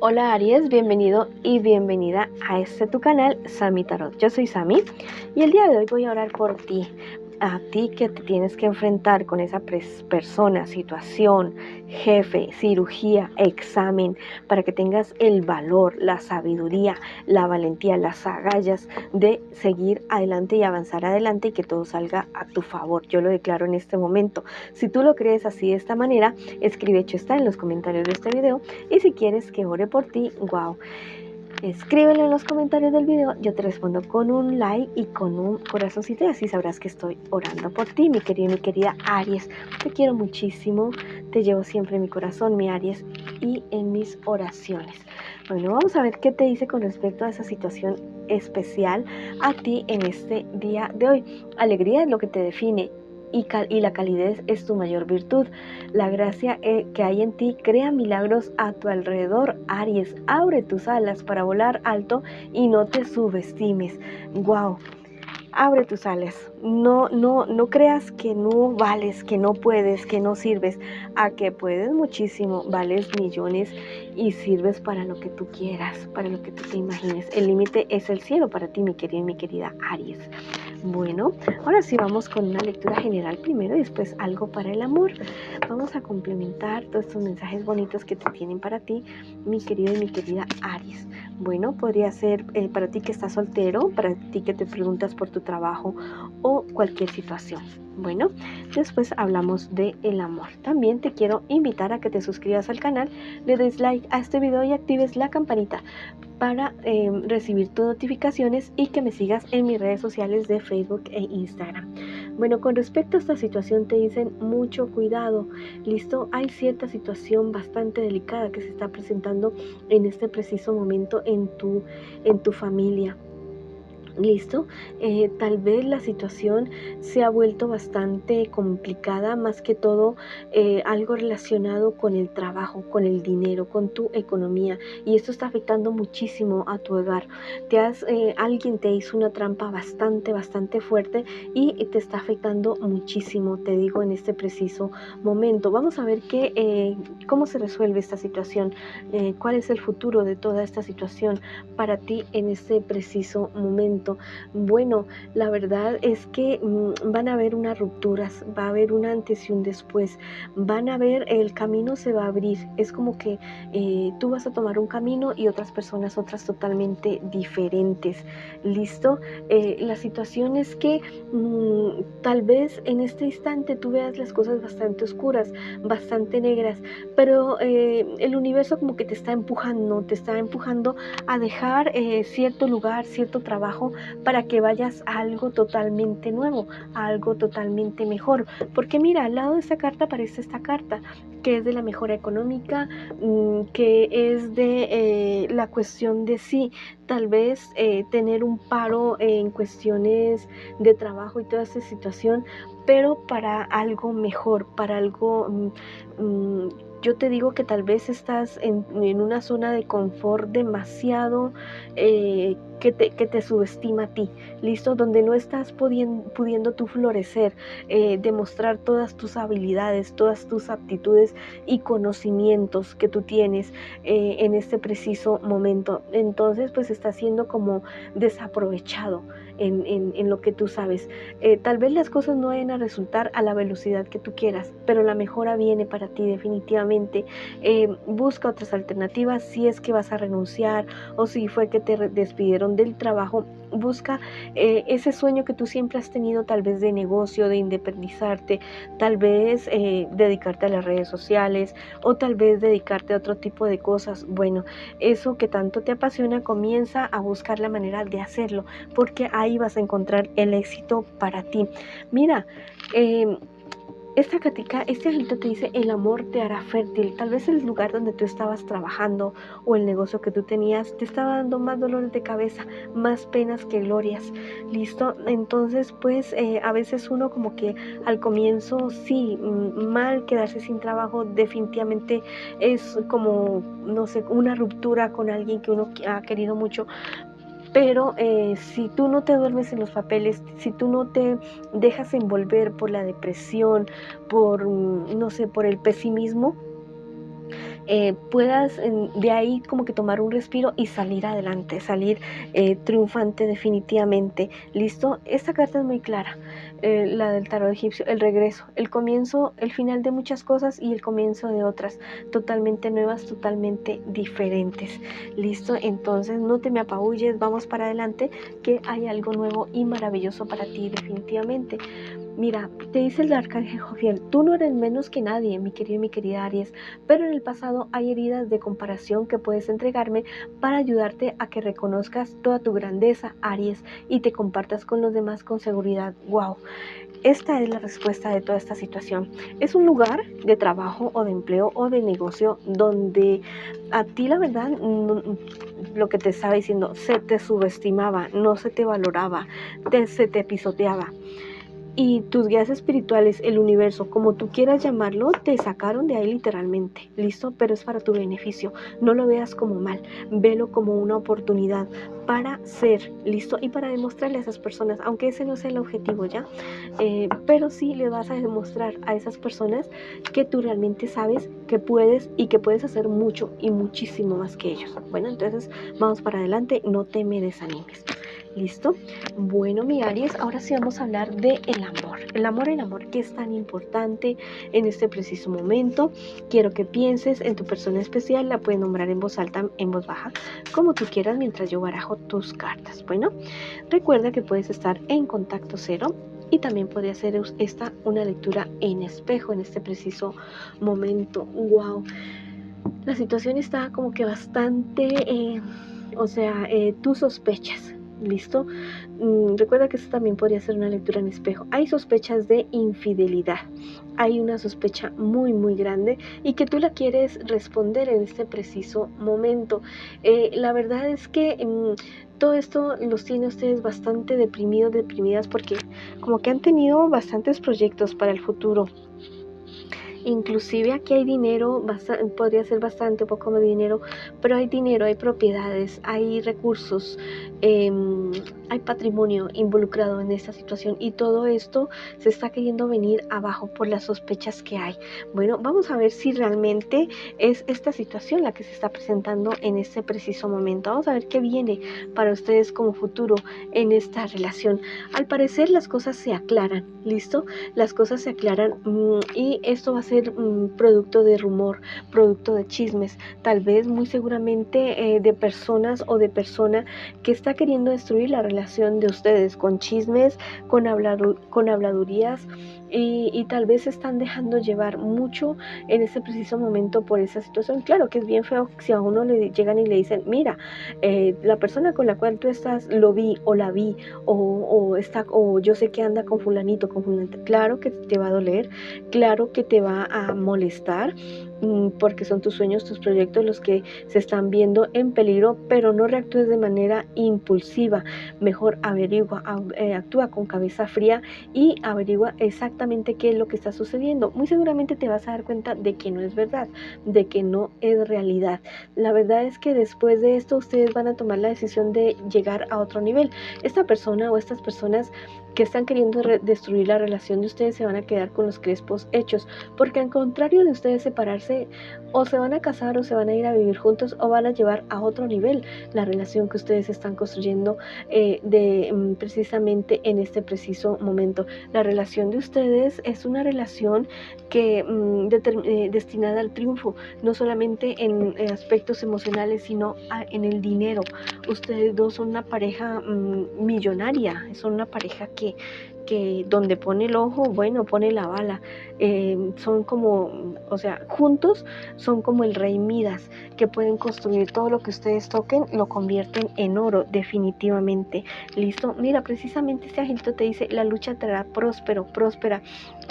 Hola Aries, bienvenido y bienvenida a este tu canal, Sami Tarot. Yo soy Sami y el día de hoy voy a orar por ti. A ti que te tienes que enfrentar con esa persona, situación, jefe, cirugía, examen, para que tengas el valor, la sabiduría, la valentía, las agallas de seguir adelante y avanzar adelante y que todo salga a tu favor. Yo lo declaro en este momento. Si tú lo crees así de esta manera, escribe hecho está en los comentarios de este video, y si quieres que ore por ti, wow, escríbelo en los comentarios del video, yo te respondo con un like y con un corazoncito y así sabrás que estoy orando por ti, mi querido y mi querida Aries. Te quiero muchísimo, te llevo siempre en mi corazón, mi Aries, y en mis oraciones. Bueno, vamos a ver qué te dice con respecto a esa situación especial a ti en este día de hoy. Alegría es lo que te define. Y la calidez es tu mayor virtud. La gracia que hay en ti crea milagros a tu alrededor. Aries, abre tus alas para volar alto y no te subestimes. Wow. Abre tus alas, no creas que no vales, que no puedes, que no sirves, a que puedes muchísimo, vales millones y sirves para lo que tú quieras, para lo que tú te imagines. El límite es el cielo para ti, mi querido y mi querida Aries. Bueno, ahora sí vamos con una lectura general primero y después algo para el amor. Vamos a complementar todos estos mensajes bonitos que te tienen para ti, mi querido y mi querida Aries. Bueno, podría ser para ti que estás soltero, para ti que te preguntas por tu trabajo o cualquier situación. Bueno, después hablamos de el amor. También te quiero invitar a que te suscribas al canal, le des like a este video y actives la campanita para recibir tus notificaciones y que me sigas en mis redes sociales de Facebook e Instagram. Bueno, con respecto a esta situación te dicen mucho cuidado. Listo, hay cierta situación bastante delicada que se está presentando en este preciso momento en tu familia. Listo, tal vez la situación se ha vuelto bastante complicada, más que todo algo relacionado con el trabajo, con el dinero, con tu economía, y esto está afectando muchísimo a tu hogar. Alguien te hizo una trampa bastante fuerte y te está afectando muchísimo, te digo, en este preciso momento. Vamos a ver cómo se resuelve esta situación, cuál es el futuro de toda esta situación para ti en este preciso momento. Bueno, la verdad es que van a haber unas rupturas, va a haber un antes y un después, el camino se va a abrir, es como que tú vas a tomar un camino y otras personas otras totalmente diferentes. ¿Listo? La situación es que tal vez en este instante tú veas las cosas bastante oscuras, bastante negras, pero el universo como que te está empujando a dejar cierto lugar, cierto trabajo, para que vayas a algo totalmente nuevo, a algo totalmente mejor. Porque mira, al lado de esta carta aparece esta carta, que es de la mejora económica, que es de la cuestión de sí, tal vez tener un paro en cuestiones de trabajo y toda esta situación, pero para algo mejor, para algo... yo te digo que tal vez estás en una zona de confort demasiado que te subestima a ti, ¿listo? Donde no estás pudiendo tú florecer, demostrar todas tus habilidades, todas tus aptitudes y conocimientos que tú tienes en este preciso momento. Entonces, pues está siendo como desaprovechado en lo que tú sabes. Tal vez las cosas no vayan a resultar a la velocidad que tú quieras, pero la mejora viene para ti definitivamente. Busca otras alternativas si es que vas a renunciar o si fue que te despidieron del trabajo. Busca ese sueño que tú siempre has tenido, tal vez de negocio, de independizarte, tal vez dedicarte a las redes sociales o tal vez dedicarte a otro tipo de cosas. Bueno, eso que tanto te apasiona, comienza a buscar la manera de hacerlo, porque ahí vas a encontrar el éxito para ti. Mira, este angelito te dice, el amor te hará fértil. Tal vez el lugar donde tú estabas trabajando o el negocio que tú tenías te estaba dando más dolores de cabeza, más penas que glorias. ¿Listo? Entonces, pues a veces uno como que al comienzo, sí, mal quedarse sin trabajo, definitivamente es como, no sé, una ruptura con alguien que uno ha querido mucho. Pero si tú no te duermes en los papeles, si tú no te dejas envolver por la depresión, por, no sé, por el pesimismo, puedas de ahí como que tomar un respiro y salir adelante, salir triunfante definitivamente. ¿Listo? Esta carta es muy clara, la del tarot egipcio, el regreso, el comienzo, el final de muchas cosas y el comienzo de otras, totalmente nuevas, totalmente diferentes. ¿Listo? Entonces no te me apabulles, vamos para adelante, que hay algo nuevo y maravilloso para ti definitivamente. Mira, te dice el arcángel Jofiel, tú no eres menos que nadie, mi querido y mi querida Aries, pero en el pasado hay heridas de comparación que puedes entregarme para ayudarte a que reconozcas toda tu grandeza, Aries, y te compartas con los demás con seguridad. ¡Wow! Esta es la respuesta de toda esta situación. Es un lugar de trabajo o de empleo o de negocio donde a ti la verdad, lo que te estaba diciendo, se te subestimaba, no se te valoraba, se te pisoteaba. Y tus guías espirituales, el universo, como tú quieras llamarlo, te sacaron de ahí literalmente, ¿listo? Pero es para tu beneficio, no lo veas como mal, velo como una oportunidad para ser, ¿listo? Y para demostrarle a esas personas, aunque ese no sea el objetivo ya, pero sí le vas a demostrar a esas personas que tú realmente sabes que puedes y que puedes hacer mucho y muchísimo más que ellos. Bueno, entonces vamos para adelante, no te me desanimes. ¿Listo? Bueno, mi Aries, ahora sí vamos a hablar de el amor. El amor que es tan importante en este preciso momento. Quiero que pienses en tu persona especial, la puedes nombrar en voz alta, en voz baja, como tú quieras mientras yo barajo tus cartas. Bueno, recuerda que puedes estar en contacto cero y también podría ser esta una lectura en espejo en este preciso momento. ¡Wow! La situación está como que bastante, tú sospechas. ¿Listo? Recuerda que esto también podría ser una lectura en espejo. Hay sospechas de infidelidad. Hay una sospecha muy, muy grande y que tú la quieres responder en este preciso momento. La verdad es que todo esto los tiene ustedes bastante deprimidos, deprimidas, porque como que han tenido bastantes proyectos para el futuro. Inclusive aquí hay dinero, podría ser bastante poco de dinero, pero hay dinero, hay propiedades, hay recursos, hay patrimonio involucrado en esta situación y todo esto se está queriendo venir abajo por las sospechas que hay. Bueno, vamos a ver si realmente es esta situación la que se está presentando en este preciso momento. Vamos a ver qué viene para ustedes como futuro en esta relación. Al parecer las cosas se aclaran, ¿listo? Las cosas se aclaran y esto va a ser producto de rumor, producto de chismes, tal vez muy seguramente de personas o de persona que está queriendo destruir la relación de ustedes con chismes, con habladurías y tal vez se están dejando llevar mucho en ese preciso momento por esa situación. Claro que es bien feo si a uno le llegan y le dicen, mira, la persona con la cual tú estás lo vi o la vi o yo sé que anda con fulanito, con fulanita. Claro que te va a doler, claro que te va a molestar porque son tus sueños, tus proyectos los que se están viendo en peligro, pero no reactúes de manera impulsiva. Mejor averigua, actúa con cabeza fría y averigua exactamente qué es lo que está sucediendo. Muy seguramente te vas a dar cuenta de que no es verdad, de que no es realidad. La verdad es que después de esto ustedes van a tomar la decisión de llegar a otro nivel. Esta persona o estas personas que están queriendo destruir la relación de ustedes se van a quedar con los crespos hechos, porque al contrario de ustedes separarse, o se van a casar o se van a ir a vivir juntos o van a llevar a otro nivel la relación que ustedes están construyendo precisamente en este preciso momento. La relación de ustedes es una relación que destinada al triunfo, no solamente en aspectos emocionales, sino en el dinero. Ustedes dos son una pareja millonaria, son una pareja que donde pone el ojo, bueno, pone la bala. Son como, juntos son como el rey Midas, que pueden construir todo lo que ustedes toquen, lo convierten en oro, definitivamente. ¿Listo? Mira, precisamente este angelito te dice, la lucha te hará próspera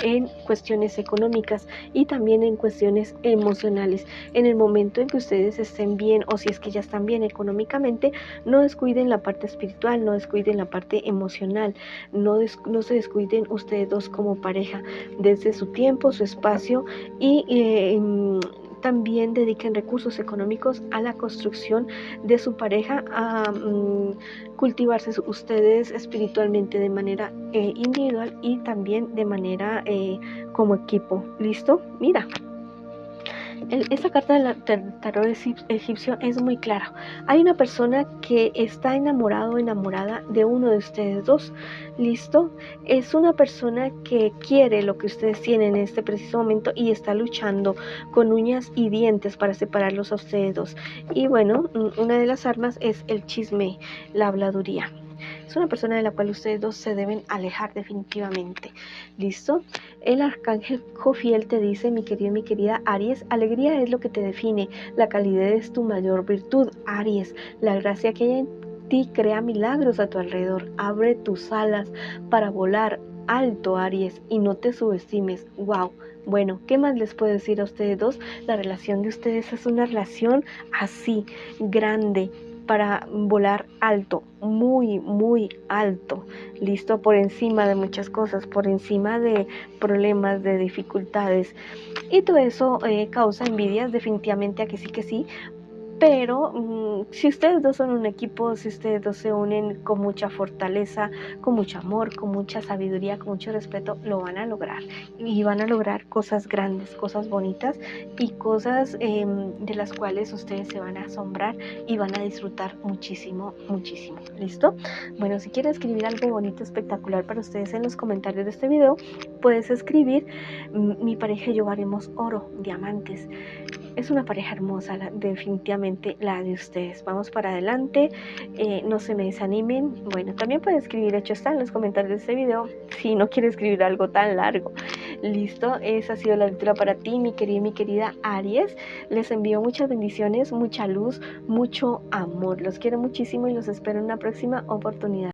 en cuestiones económicas y también en cuestiones emocionales. En el momento en que ustedes estén bien, o si es que ya están bien económicamente, no descuiden la parte espiritual, no descuiden la parte emocional, no se descuiden ustedes dos como pareja, desde su tiempo, su espacio y también dediquen recursos económicos a la construcción de su pareja, a cultivarse ustedes espiritualmente de manera individual y también de manera como equipo. ¿Listo? Mira, Esta carta del tarot egipcio es muy clara. Hay una persona que está enamorado o enamorada de uno de ustedes dos. ¿Listo? Es una persona que quiere lo que ustedes tienen en este preciso momento y está luchando con uñas y dientes para separarlos a ustedes dos. Y bueno, una de las armas es el chisme, la habladuría. Es una persona de la cual ustedes dos se deben alejar definitivamente. ¿Listo? El arcángel Jofiel te dice, mi querido y mi querida Aries, alegría es lo que te define, la calidez es tu mayor virtud, Aries, la gracia que hay en ti crea milagros a tu alrededor, abre tus alas para volar alto, Aries, y no te subestimes. Wow. Bueno, ¿qué más les puedo decir a ustedes dos? La relación de ustedes es una relación así, grande, para volar alto, muy, muy alto, listo, por encima de muchas cosas, por encima de problemas, de dificultades. Y todo eso causa envidias, definitivamente a que sí, pero si ustedes dos son un equipo, si ustedes dos se unen con mucha fortaleza, con mucho amor, con mucha sabiduría, con mucho respeto, lo van a lograr. Y van a lograr cosas grandes, cosas bonitas y cosas de las cuales ustedes se van a asombrar y van a disfrutar muchísimo, muchísimo. ¿Listo? Bueno, si quieres escribir algo bonito, espectacular para ustedes en los comentarios de este video, puedes escribir, mi pareja y yo haremos oro, diamantes. Es una pareja hermosa, definitivamente la de ustedes. Vamos para adelante, no se me desanimen. Bueno, también pueden escribir, hecho está en los comentarios de este video, si no quiere escribir algo tan largo. Listo, esa ha sido la lectura para ti, mi querida y mi querida Aries. Les envío muchas bendiciones, mucha luz, mucho amor. Los quiero muchísimo y los espero en una próxima oportunidad.